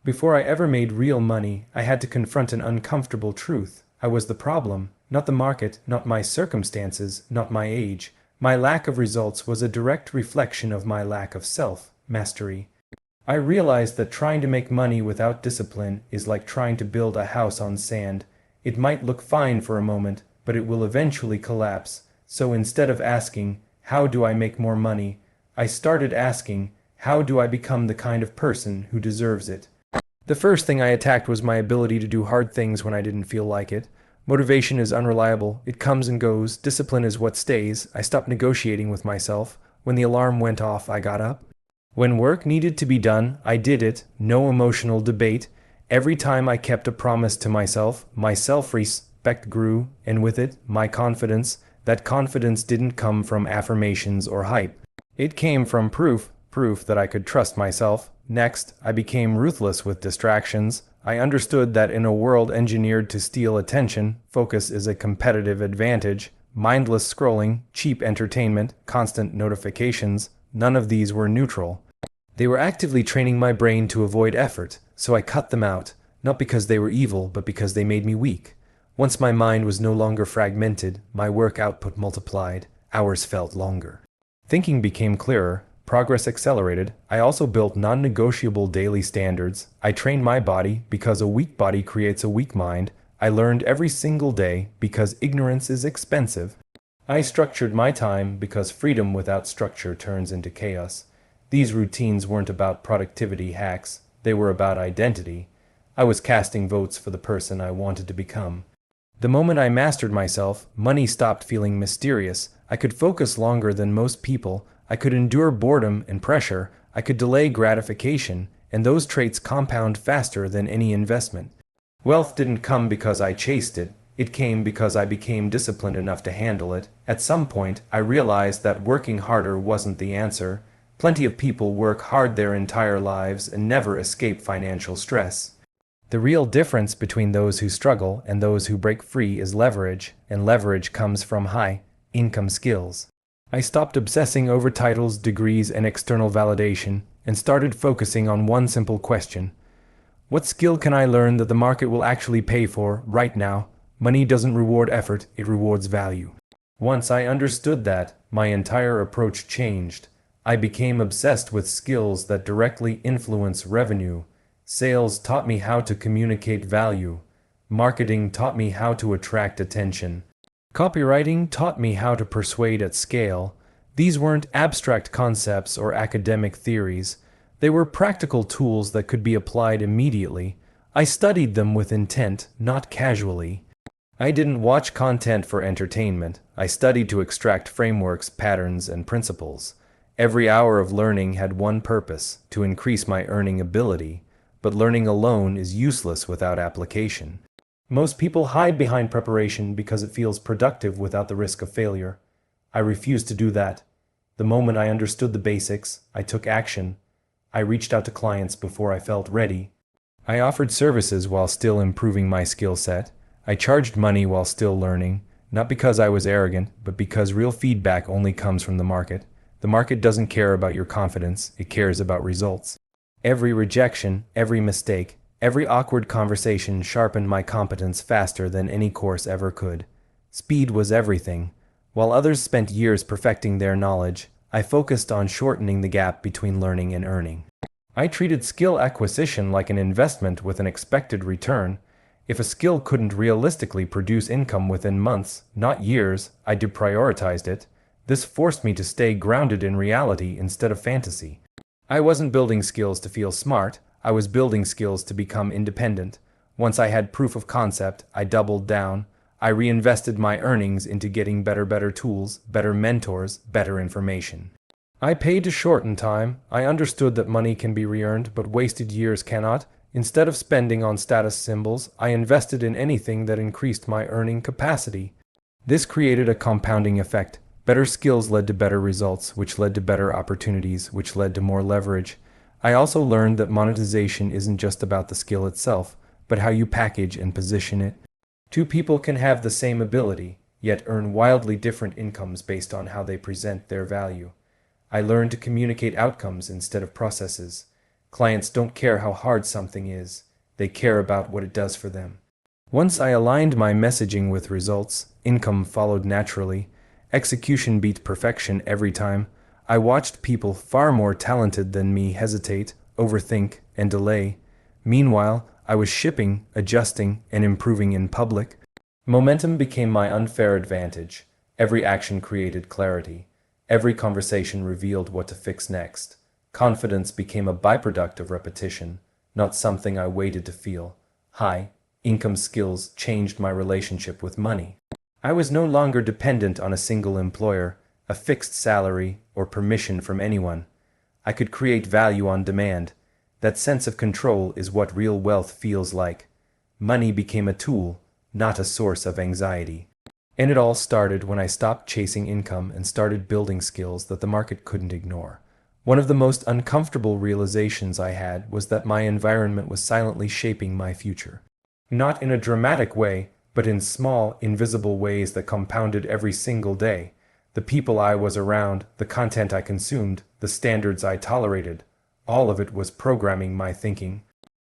Before I ever made real money, I had to confront an uncomfortable truth. I was the problem, not the market, not my circumstances, not my age. My lack of results was a direct reflection of my lack of self-mastery. I realized that trying to make money without discipline is like trying to build a house on sand. It might look fine for a moment, but it will eventually collapse. So instead of asking, "How do I make more money?" I started asking, "How do I become the kind of person who deserves it?" The first thing I attacked was my ability to do hard things when I didn't feel like it. Motivation is unreliable. It comes and goes. Discipline is what stays. I stopped negotiating with myself. When the alarm went off, I got up. When work needed to be done, I did it. No emotional debate. Every time I kept a promise to myself, my self-respect grew, and with it, my confidence. That confidence didn't come from affirmations or hype. It came from proof that I could trust myself. Next, I became ruthless with distractions. I understood that in a world engineered to steal attention, focus is a competitive advantage. Mindless scrolling, cheap entertainment, constant notifications, none of these were neutral. They were actively training my brain to avoid effort, so I cut them out, not because they were evil, but because they made me weak. Once my mind was no longer fragmented, my work output multiplied, hours felt longer. Thinking became clearer. Progress accelerated. I also built non-negotiable daily standards. I trained my body because a weak body creates a weak mind. I learned every single day because ignorance is expensive. I structured my time because freedom without structure turns into chaos. These routines weren't about productivity hacks. They were about identity. I was casting votes for the person I wanted to become. The moment I mastered myself, money stopped feeling mysterious. I could focus longer than most people. I could endure boredom and pressure. I could delay gratification, and those traits compound faster than any investment. Wealth didn't come because I chased it. It came because I became disciplined enough to handle it. At some point, I realized that working harder wasn't the answer. Plenty of people work hard their entire lives and never escape financial stress. The real difference between those who struggle and those who break free is leverage, and leverage comes from high-income skills. I stopped obsessing over titles, degrees, and external validation, and started focusing on one simple question. What skill can I learn that the market will actually pay for right now? Money doesn't reward effort, it rewards value. Once I understood that, my entire approach changed. I became obsessed with skills that directly influence revenue. Sales taught me how to communicate value. Marketing taught me how to attract attention. Copywriting taught me how to persuade at scale. These weren't abstract concepts or academic theories. They were practical tools that could be applied immediately. I studied them with intent, not casually. I didn't watch content for entertainment. I studied to extract frameworks, patterns, and principles. Every hour of learning had one purpose: to increase my earning ability. But learning alone is useless without application. Most people hide behind preparation because it feels productive without the risk of failure. I refused to do that. The moment I understood the basics, I took action. I reached out to clients before I felt ready. I offered services while still improving my skill set. I charged money while still learning, not because I was arrogant, but because real feedback only comes from the market. The market doesn't care about your confidence, it cares about results. Every rejection, every mistake, every awkward conversation sharpened my competence faster than any course ever could. Speed was everything. While others spent years perfecting their knowledge, I focused on shortening the gap between learning and earning. I treated skill acquisition like an investment with an expected return. If a skill couldn't realistically produce income within months, not years, I deprioritized it. This forced me to stay grounded in reality instead of fantasy. I wasn't building skills to feel smart. I was building skills to become independent. Once I had proof of concept, I doubled down. I reinvested my earnings into getting better tools, better mentors, better information. I paid to shorten time. I understood that money can be re-earned, but wasted years cannot. Instead of spending on status symbols, I invested in anything that increased my earning capacity. This created a compounding effect. Better skills led to better results, which led to better opportunities, which led to more leverage. I also learned that monetization isn't just about the skill itself, but how you package and position it. Two people can have the same ability, yet earn wildly different incomes based on how they present their value. I learned to communicate outcomes instead of processes. Clients don't care how hard something is. They care about what it does for them. Once I aligned my messaging with results, income followed naturally. Execution beat perfection every time. I watched people far more talented than me hesitate, overthink, and delay. Meanwhile, I was shipping, adjusting, and improving in public. Momentum became my unfair advantage. Every action created clarity. Every conversation revealed what to fix next. Confidence became a byproduct of repetition, not something I waited to feel. High income skills changed my relationship with money. I was no longer dependent on a single employer, a fixed salary, or permission from anyone. I could create value on demand. That sense of control is what real wealth feels like. Money became a tool, not a source of anxiety. And it all started when I stopped chasing income and started building skills that the market couldn't ignore. One of the most uncomfortable realizations I had was that my environment was silently shaping my future. Not in a dramatic way, but in small, invisible ways that compounded every single day. The people I was around, the content I consumed, the standards I tolerated, all of it was programming my thinking.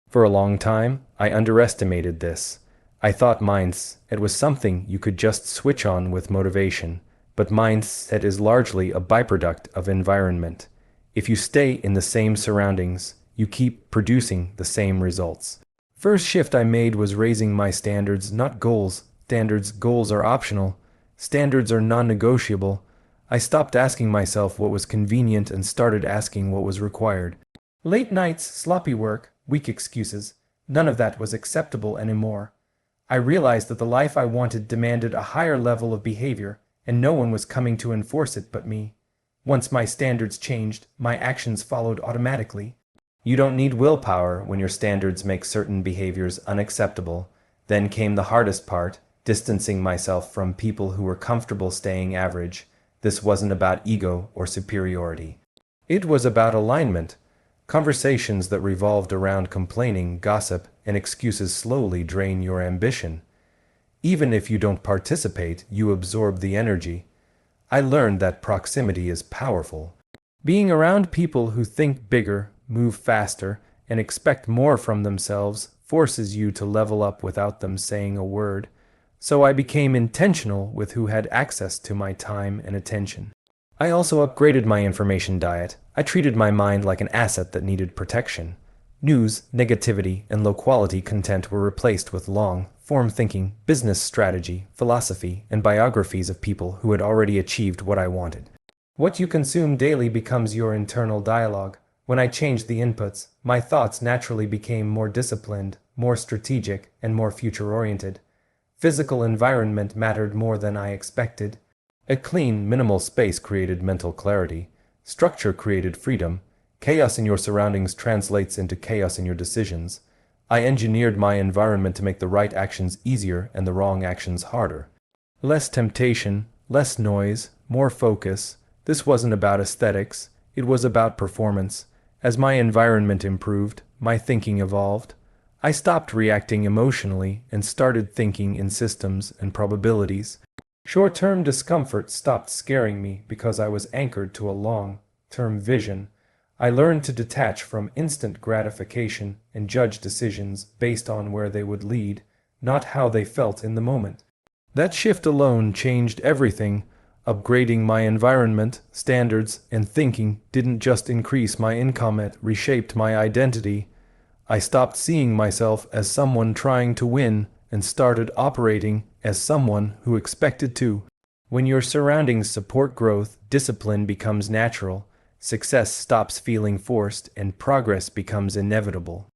For a long time, I underestimated this. I thought mindset was something you could just switch on with motivation, but mindset is largely a byproduct of environment. If you stay in the same surroundings, you keep producing the same results. First shift I made was raising my standards, not goals. Goals are optional. Standards are non-negotiable. I stopped asking myself what was convenient and started asking what was required. Late nights, sloppy work, weak excuses, none of that was acceptable anymore. I realized that the life I wanted demanded a higher level of behavior, and no one was coming to enforce it but me. Once my standards changed, my actions followed automatically. You don't need willpower when your standards make certain behaviors unacceptable. Then came the hardest part, distancing myself from people who were comfortable staying average. This wasn't about ego or superiority. It was about alignment. Conversations that revolved around complaining, gossip, and excuses slowly drain your ambition. Even if you don't participate, you absorb the energy. I learned that proximity is powerful. Being around people who think bigger, move faster, and expect more from themselves forces you to level up without them saying a word. So I became intentional with who had access to my time and attention. I also upgraded my information diet. I treated my mind like an asset that needed protection. News, negativity, and low-quality content were replaced with long-form thinking, business strategy, philosophy, and biographies of people who had already achieved what I wanted. What you consume daily becomes your internal dialogue. When I changed the inputs, my thoughts naturally became more disciplined, more strategic, and more future-oriented. Physical environment mattered more than I expected. A clean, minimal space created mental clarity. Structure created freedom. Chaos in your surroundings translates into chaos in your decisions. I engineered my environment to make the right actions easier and the wrong actions harder. Less temptation, less noise, more focus. This wasn't about aesthetics. It was about performance. As my environment improved, my thinking evolved. I stopped reacting emotionally and started thinking in systems and probabilities. Short-term discomfort stopped scaring me because I was anchored to a long-term vision. I learned to detach from instant gratification and judge decisions based on where they would lead, not how they felt in the moment. That shift alone changed everything. Upgrading my environment, standards, and thinking didn't just increase my income, it reshaped my identity. I stopped seeing myself as someone trying to win and started operating as someone who expected to. When your surroundings support growth, discipline becomes natural, success stops feeling forced, and progress becomes inevitable.